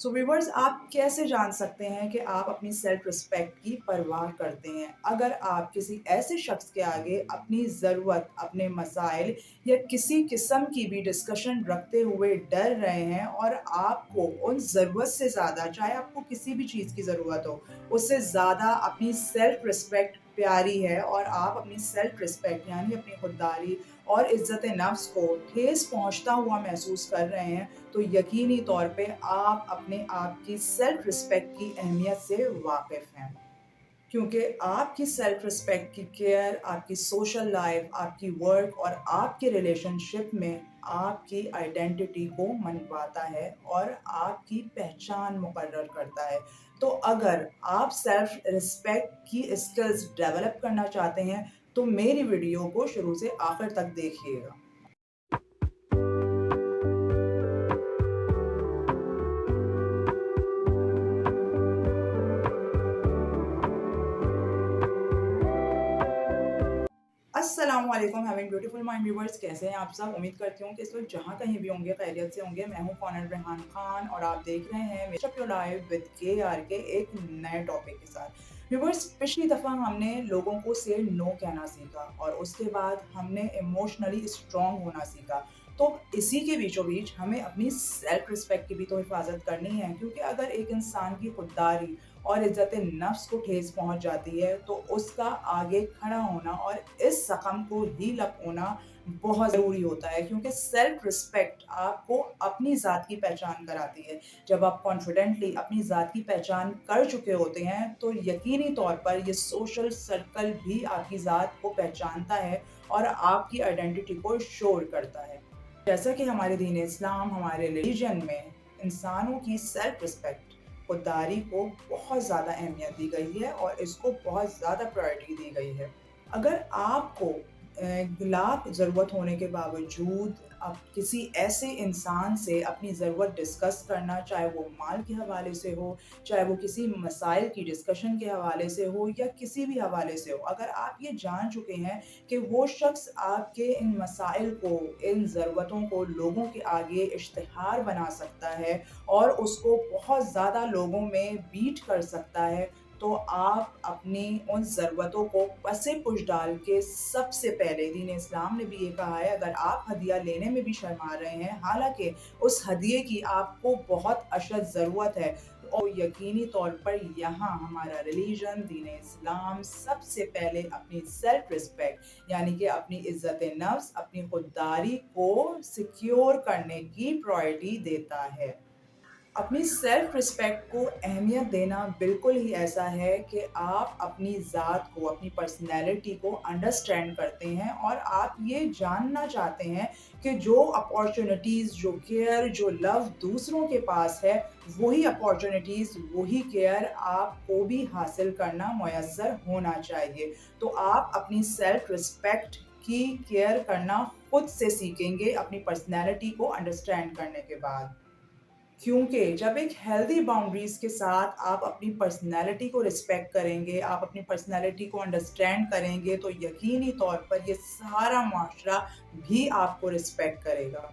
So viewers, आप कैसे जान सकते हैं कि आप अपनी सेल्फ रिस्पेक्ट की परवाह करते हैं? अगर आप किसी ऐसे शख्स के आगे अपनी ज़रूरत, अपने मसाइल या किसी किस्म की भी डिस्कशन रखते हुए डर रहे हैं और आपको उन ज़रूरत से ज़्यादा, चाहे आपको किसी भी चीज़ की ज़रूरत हो, उससे ज़्यादा अपनी सेल्फ रिस्पेक्ट प्यारी है और आप अपनी सेल्फ रिस्पेक्ट यानी अपनी खुददारी और इज़्ज़त नफ्स को ठेस पहुँचता हुआ महसूस कर रहे हैं, तो यकीनी तौर पे आप अपने आप की सेल्फ रिस्पेक्ट की अहमियत से वाकिफ़ हैं। क्योंकि आपकी सेल्फ रिस्पेक्ट की केयर आपकी सोशल लाइफ, आपकी वर्क और आपके रिलेशनशिप में आपकी आइडेंटिटी को मनवाता है और आपकी पहचान मुकर्रर करता है। तो अगर आप सेल्फ रिस्पेक्ट की स्किल्स डेवलप करना चाहते हैं, तो मेरी वीडियो को शुरू से आखिर तक देखिएगा। अस्सलाम वालेकुम हैविंग ब्यूटीफुल माइंड व्यूअर्स, कैसे हैं आप सब? उम्मीद करती हूँ कि इस वक्त जहाँ कहीं भी होंगे खैरियत से होंगे। मैं हूँ कॉनर रेहान खान और आप देख रहे हैं मेकअप योर लाइफ विद के आर के एक नए टॉपिक के साथ। व्यूअर्स, पिछली दफ़ा हमने लोगों को से नो कहना सीखा और उसके बाद हमने इमोशनली स्ट्रॉन्ग होना सीखा। तो इसी के बीचों बीच हमें अपनी सेल्फ रिस्पेक्ट की भी तो हिफाजत करनी है, क्योंकि अगर एक इंसान की खुददारी और इज़्ज़त नफ्स को ठेस पहुँच जाती है, तो उसका आगे खड़ा होना और इस ज़ख्म को हील अप होना बहुत ज़रूरी होता है, क्योंकि सेल्फ रिस्पेक्ट आपको अपनी ज़ात की पहचान कराती है। जब आप कॉन्फिडेंटली अपनी ज़ात की पहचान कर चुके होते हैं, तो यकीनी तौर पर ये सोशल सर्कल भी आपकी ज़ात को पहचानता है और आपकी आइडेंटिटी को शोर करता है। जैसा कि हमारे दीन इस्लाम, हमारे रिलीजन में इंसानों की सेल्फ रिस्पेक्ट, खुददारी को बहुत ज़्यादा अहमियत दी गई है और इसको बहुत ज़्यादा प्रायोरिटी दी गई है। अगर आपको लाख ज़रूरत होने के बावजूद आप किसी ऐसे इंसान से अपनी ज़रूरत डिस्कस करना, चाहे वो माल के हवाले से हो, चाहे वो किसी मसाइल की डिस्कशन के हवाले से हो या किसी भी हवाले से हो, अगर आप ये जान चुके हैं कि वो शख्स आपके इन मसाइल को, इन ज़रूरतों को लोगों के आगे इश्तिहार बना सकता है और उसको बहुत ज़्यादा लोगों में बीट कर सकता है, तो आप अपनी उन ज़रूरतों को पसे पुश डाल के सबसे पहले, दीन इस्लाम ने भी ये कहा है, अगर आप हदिया लेने में भी शर्मा रहे हैं, हालाँकि उस हदिये की आपको बहुत अशद ज़रूरत है, और यकीनी तौर पर यहाँ हमारा रिलीजन, दीन इस्लाम सबसे पहले अपनी सेल्फ रिस्पेक्ट यानी कि अपनी इज़्ज़त नफ्स, अपनी खुददारी को सिक्योर करने की प्रायोरिटी देता है। अपनी सेल्फ रिस्पेक्ट को अहमियत देना बिल्कुल ही ऐसा है कि आप अपनी ज़ात को, अपनी पर्सनैलिटी को अंडरस्टैंड करते हैं और आप ये जानना चाहते हैं कि जो अपॉर्चुनिटीज़, जो केयर, जो लव दूसरों के पास है, वही अपॉर्चुनिटीज़, वही केयर आपको भी हासिल करना मुयस्सर होना चाहिए। तो आप अपनी सेल्फ रिस्पेक्ट की केयर करना खुद से सीखेंगे अपनी पर्सनैलिटी को अंडरस्टैंड करने के बाद। क्योंकि जब एक हेल्दी बाउंड्रीज़ के साथ आप अपनी पर्सनैलिटी को रिस्पेक्ट करेंगे, आप अपनी पर्सनैलिटी को अंडरस्टैंड करेंगे, तो यकीनी तौर पर ये सारा माशरा भी आपको रिस्पेक्ट करेगा।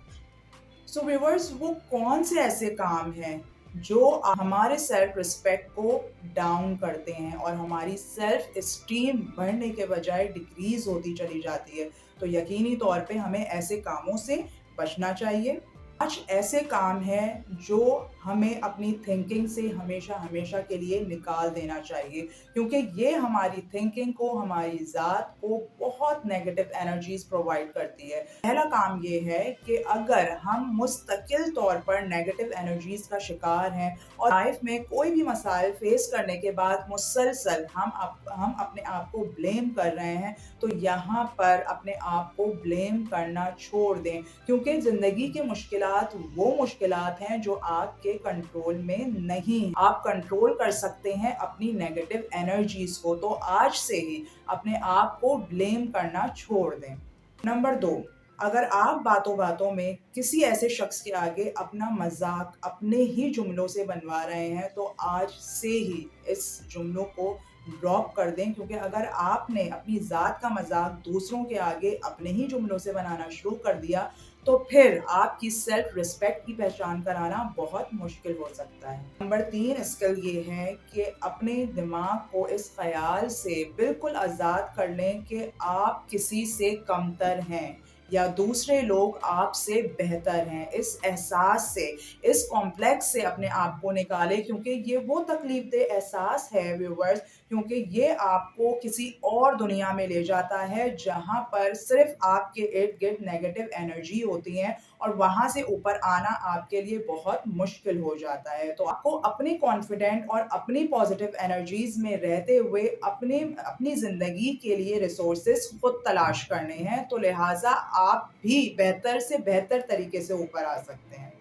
सो व्यूअर्स, वो कौन से ऐसे काम हैं जो हमारे सेल्फ रिस्पेक्ट को डाउन करते हैं और हमारी सेल्फ एस्टीम बढ़ने के बजाय डिक्रीज़ होती चली जाती है? तो यकीनी तौर पे हमें ऐसे कामों से बचना चाहिए। 5 ऐसे काम हैं जो हमें अपनी थिंकिंग से हमेशा-हमेशा के लिए निकाल देना चाहिए, क्योंकि ये हमारी थिंकिंग को, हमारी ज़ात को बहुत नेगेटिव एनर्जीज़ प्रोवाइड करती है। पहला काम ये है कि अगर हम मुस्तकिल तौर पर नेगेटिव एनर्जीज़ का शिकार हैं और लाइफ में कोई भी मसाइल फेस करने के बाद मुसलसल हम अपने आप को ब्लेम कर रहे हैं, तो यहाँ पर अपने आप को ब्लेम करना छोड़ दें, क्योंकि ज़िंदगी की मुश्किलात वो मुश्किलात हैं जो आपके कंट्रोल में नहीं। आप कंट्रोल कर सकते हैं अपनी नेगेटिव एनर्जीज़ को, तो आज से ही अपने आप को ब्लेम करना छोड़ दें। नंबर 2, अगर आप बातों-बातों में किसी ऐसे शख्स के आगे अपना मज़ाक अपने ही जुमलों से बनवा रहे हैं, तो आज से ही इस जुमलों को ड्रॉप कर दें, क्योंकि अगर आपने अपनी ज़ात का मज़ाक दूसरों के आगे अपने ही जुमलों से बनाना शुरू कर दिया, तो फिर आपकी सेल्फ रिस्पेक्ट की पहचान कराना बहुत मुश्किल हो सकता है। नंबर 3 स्किल ये है कि अपने दिमाग को इस ख्याल से बिल्कुल आज़ाद कर लें कि आप किसी से कमतर हैं या दूसरे लोग आपसे बेहतर हैं। इस एहसास से, इस कॉम्प्लेक्स से अपने आप को निकालें, क्योंकि ये वो तकलीफ़देह एहसास है व्यूअर्स, क्योंकि ये आपको किसी और दुनिया में ले जाता है जहाँ पर सिर्फ़ आपके इर्द-गिर्द नेगेटिव एनर्जी होती है और वहाँ से ऊपर आना आपके लिए बहुत मुश्किल हो जाता है। तो आपको अपनी कॉन्फिडेंट और अपनी पॉज़िटिव एनर्जीज़ में रहते हुए अपनी ज़िंदगी के लिए रिसोर्सेज़ खुद तलाश करने हैं, तो लिहाज़ा आप भी बेहतर से बेहतर तरीके से ऊपर आ सकते हैं।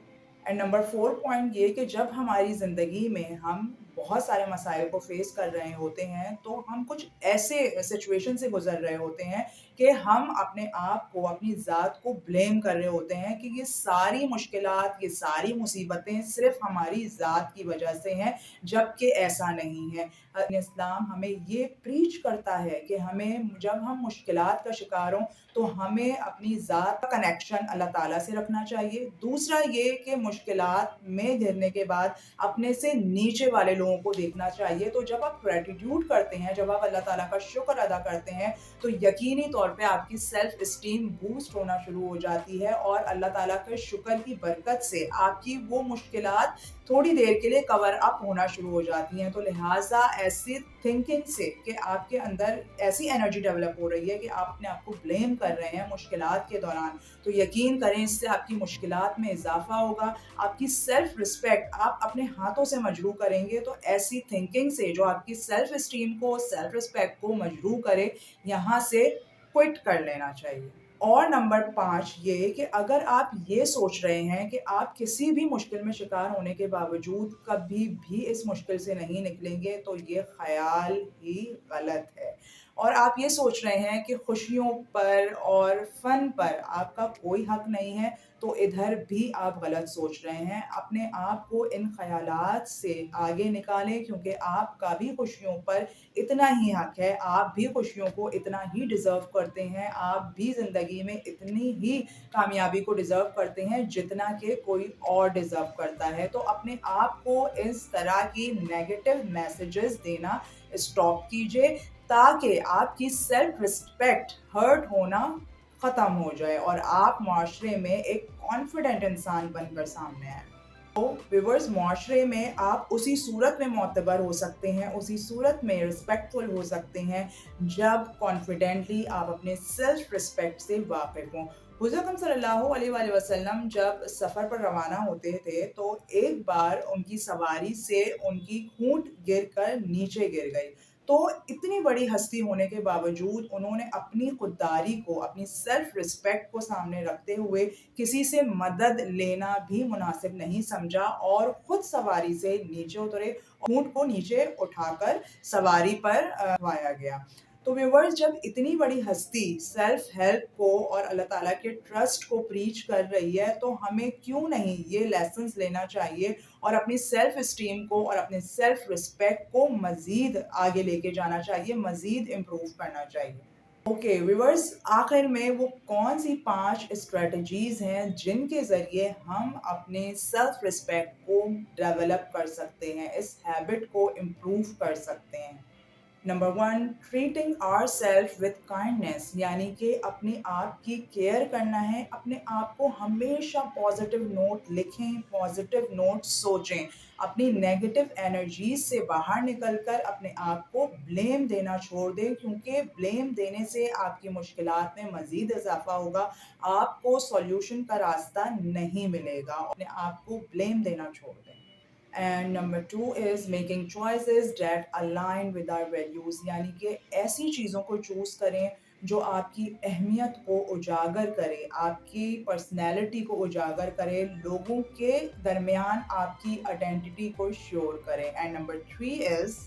एंड नंबर 4 पॉइंट ये कि जब हमारी ज़िंदगी में हम बहुत सारे मसाइल को फ़ेस कर रहे होते हैं, तो हम कुछ ऐसे सिचुएशन से गुज़र रहे होते हैं कि हम अपने आप को, अपनी ज़ात को ब्लेम कर रहे होते हैं कि ये सारी मुश्किलात, ये सारी मुसीबतें सिर्फ़ हमारी ज़ात की वजह से हैं, जबकि ऐसा नहीं है। इस्लाम हमें ये प्रीच करता है कि हमें जब हम मुश्किलात का शिकार हों, तो हमें अपनी ज़ात का कनेक्शन अल्लाह ताला से रखना चाहिए। दूसरा ये कि मुश्किलात में घिरने के बाद अपने से नीचे वाले लोगों को देखना चाहिए। तो जब आप ग्रैटिट्यूड करते हैं, जब आप अल्लाह ताला का शुक्र अदा करते हैं, तो यकीनी तौर पे आपकी सेल्फ एस्टीम बूस्ट होना शुरू हो जाती है और अल्लाह ताला के शुक्र की बरकत से आपकी वो मुश्किलात थोड़ी देर के लिए कवर अप होना शुरू हो जाती हैं। तो लिहाज़ा ऐसी थिंकिंग से कि आपके अंदर ऐसी एनर्जी डेवलप हो रही है कि आप अपने आप को ब्लेम कर रहे हैं मुश्किलात के दौरान, तो यकीन करें इससे आपकी मुश्किलात में इज़ाफ़ा होगा, आपकी सेल्फ रिस्पेक्ट आप अपने हाथों से मजरूह करेंगे। तो ऐसी थिंकिंग से जो आपकी सेल्फ एस्टीम को, सेल्फ रिस्पेक्ट को मजरूह करे, यहाँ से क्विट कर लेना चाहिए। और नंबर 5 ये कि अगर आप ये सोच रहे हैं कि आप किसी भी मुश्किल में शिकार होने के बावजूद कभी भी इस मुश्किल से नहीं निकलेंगे, तो ये ख़याल ही गलत है। और आप ये सोच रहे हैं कि खुशियों पर और फ़न पर आपका कोई हक़ नहीं है, तो इधर भी आप गलत सोच रहे हैं। अपने आप को इन ख़यालात से आगे निकालें, क्योंकि आपका भी खुशियों पर इतना ही हक़ है, आप भी खुशियों को इतना ही डिज़र्व करते हैं, आप भी ज़िंदगी में इतनी ही कामयाबी को डिज़र्व करते हैं जितना कि कोई और डिज़र्व करता है। तो अपने आप को इस तरह की नेगेटिव मैसेजेस देना स्टॉप कीजिए, ताकि आपकी सेल्फ रिस्पेक्ट हर्ट होना ख़त्म हो जाए और आप मुआशरे में एक कॉन्फिडेंट इंसान बनकर सामने आएँ। तो व्यूअर्स, मुआशरे में आप उसी सूरत में मोतबर हो सकते हैं, उसी सूरत में रिस्पेक्टफुल हो सकते हैं, जब कॉन्फिडेंटली आप अपने सेल्फ रिस्पेक्ट से वाकिफ़ हों। हुज़ूर अकरम सल्लल्लाहु अलैहि वसल्लम जब सफ़र पर रवाना होते थे, तो एक बार उनकी सवारी से उनकी ऊँट गिरकर नीचे गिर गई। तो इतनी बड़ी हस्ती होने के बावजूद उन्होंने अपनी खुददारी को, अपनी सेल्फ रिस्पेक्ट को सामने रखते हुए किसी से मदद लेना भी मुनासिब नहीं समझा और खुद सवारी से नीचे उतरे, ऊँट को नीचे उठाकर सवारी पर वाया गया। तो व्यूअर्स, जब इतनी बड़ी हस्ती सेल्फ हेल्प को और अल्लाह ताला के ट्रस्ट को प्रीच कर रही है, तो हमें क्यों नहीं ये लेसन्स लेना चाहिए और अपनी सेल्फ एस्टीम को और अपने सेल्फ रिस्पेक्ट को मज़ीद आगे लेके जाना चाहिए, मज़ीद इम्प्रूव करना चाहिए। ओके व्यूअर्स, आखिर में वो कौन सी 5 स्ट्रेटजीज़ हैं जिनके ज़रिए हम अपने सेल्फ रिस्पेक्ट को डेवलप कर सकते हैं, इस हैबिट को इम्प्रूव कर सकते हैं। Number 1, treating ourselves with kindness, यानी कि अपने आप की केयर करना है, अपने आप को हमेशा पॉजिटिव नोट लिखें, पॉजिटिव नोट सोचें, अपनी नेगेटिव एनर्जीज से बाहर निकलकर अपने आप को ब्लेम देना छोड़ दें, क्योंकि ब्लेम देने से आपकी मुश्किलात में मज़ीद इजाफा होगा, आपको सॉल्यूशन का रास्ता नहीं मिलेगा। अपने आप को ब्लेम देना छोड़ दें। And number 2 is making choices that align with our values, यानी कि ऐसी चीज़ों को चूज़ करें जो आपकी अहमियत को उजागर करे, आपकी पर्सनैलिटी को उजागर करे, लोगों के दरमियान आपकी आइडेंटिटी को श्योर करे। And number 3 is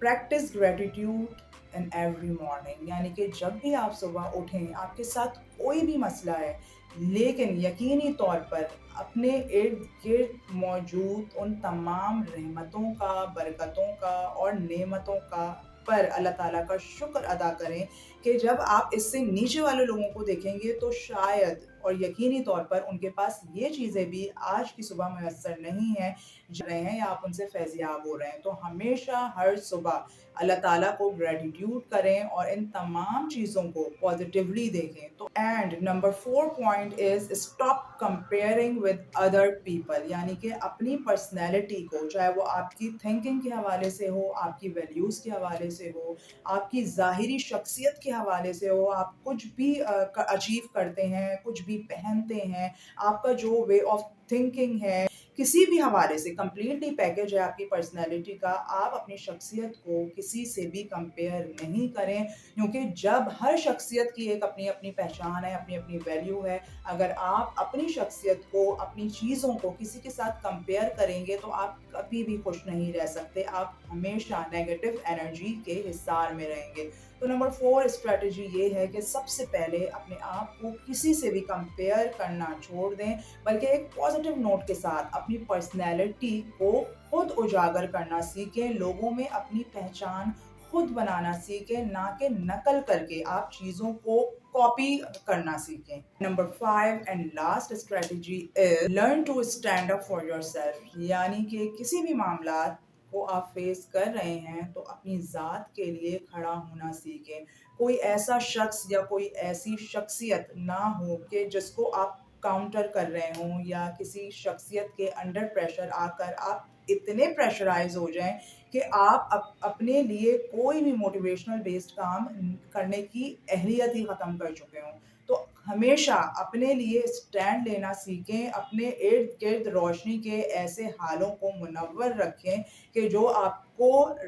practice gratitude in every morning, यानी कि जब भी आप सुबह उठें, आपके साथ कोई भी मसला है, लेकिन यकीनी तौर पर अपने इर्द गिर्द मौजूद उन तमाम रहमतों का, बरकतों का और नेमतों का पर अल्लाह ताला का शुक्र अदा करें کہ जब आप इससे नीचे वाले लोगों को देखेंगे तो शायद और यकीनी तौर पर उनके पास ये चीज़ें भी आज की सुबह मुयस्सर नहीं हैं, जो रहे हैं या आप उनसे फैज़याब हो रहे हैं। तो हमेशा हर सुबह अल्लाह ताला को ग्रैटिट्यूड करें और इन तमाम चीज़ों को पॉज़िटिवली देखें। तो and number 4 point is stop comparing with other people, यानी कि अपनी पर्सनैलिटी को, चाहे वो आपकी थिंकिंग के हवाले से हो, आपकी वैल्यूज़ के हवाले से हो, आपकी ज़ाहिरी शख्सियत के हवाले से हो, आप कुछ भी अचीव करते हैं, कुछ भी पहनते हैं, आपका जो वे ऑफ थिंकिंग है, किसी भी हवाले से कंप्लीटली पैकेज है आपकी पर्सनैलिटी का। आप अपनी शख्सियत को किसी से भी कंपेयर नहीं करें, क्योंकि जब हर शख्सियत की एक अपनी अपनी पहचान है, अपनी अपनी वैल्यू है। अगर आप अपनी शख्सियत को, अपनी चीज़ों को किसी के साथ कंपेयर करेंगे तो आप कभी भी खुश नहीं रह सकते, आप हमेशा नेगेटिव एनर्जी के हिसार में रहेंगे। तो नंबर 4 स्ट्रैटेजी ये है कि सबसे पहले अपने आप को किसी से भी कंपेयर करना छोड़ दें, बल्कि एक पॉजिटिव नोट के साथ अपनी पर्सनैलिटी को खुद उजागर करना सीखें, लोगों में अपनी पहचान खुद बनाना सीखें, ना कि नकल करके आप चीज़ों को कॉपी करना सीखें। Number 5 and last strategy is learn to stand up for yourself, यानी कि किसी भी मामला को आप फेस कर रहे हैं तो अपनी ज़ात के लिए खड़ा होना सीखें। कोई ऐसा शख्स या कोई ऐसी शख्सियत ना हो कि जिसको आप काउंटर कर रहे हों, या किसी शख्सियत के अंडर प्रेशर आकर आप इतने प्रेशराइज हो जाएं कि आप अपने लिए कोई भी मोटिवेशनल बेस्ड काम करने की अहलियत ही ख़त्म कर चुके हों। तो हमेशा अपने लिए स्टैंड लेना सीखें, अपने इर्द गिर्द रोशनी के ऐसे हालों को मुनव्वर रखें कि जो आपको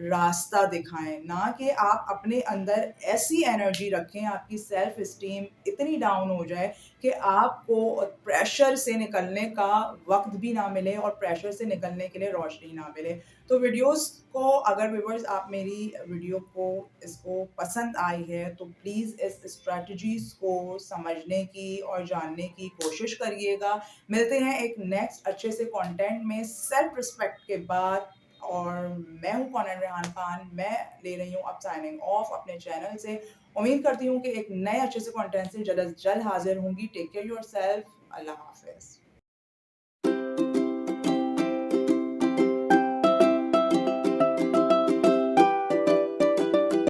रास्ता दिखाएं, ना कि आप अपने अंदर ऐसी एनर्जी रखें, आपकी सेल्फ इस्टीम इतनी डाउन हो जाए कि आपको प्रेशर से निकलने का वक्त भी ना मिले और प्रेशर से निकलने के लिए रोशनी ना मिले। तो वीडियोस को, अगर व्यूअर्स आप मेरी वीडियो को इसको पसंद आई है तो प्लीज़ इस स्ट्रैटेजीज़ को समझने की और जानने की कोशिश करिएगा। मिलते हैं एक नेक्स्ट अच्छे से कंटेंट में सेल्फ रिस्पेक्ट के बाद। और मैं हूँ कॉनर रेहान खान, मैं ले रही हूँ अब साइनिंग ऑफ अपने चैनल से। उम्मीद करती हूँ कि एक नए अच्छे से कंटेंट से जल्द अज जल्द हाजिर होंगी। Take care yourself. अल्लाह हाफ़िज़।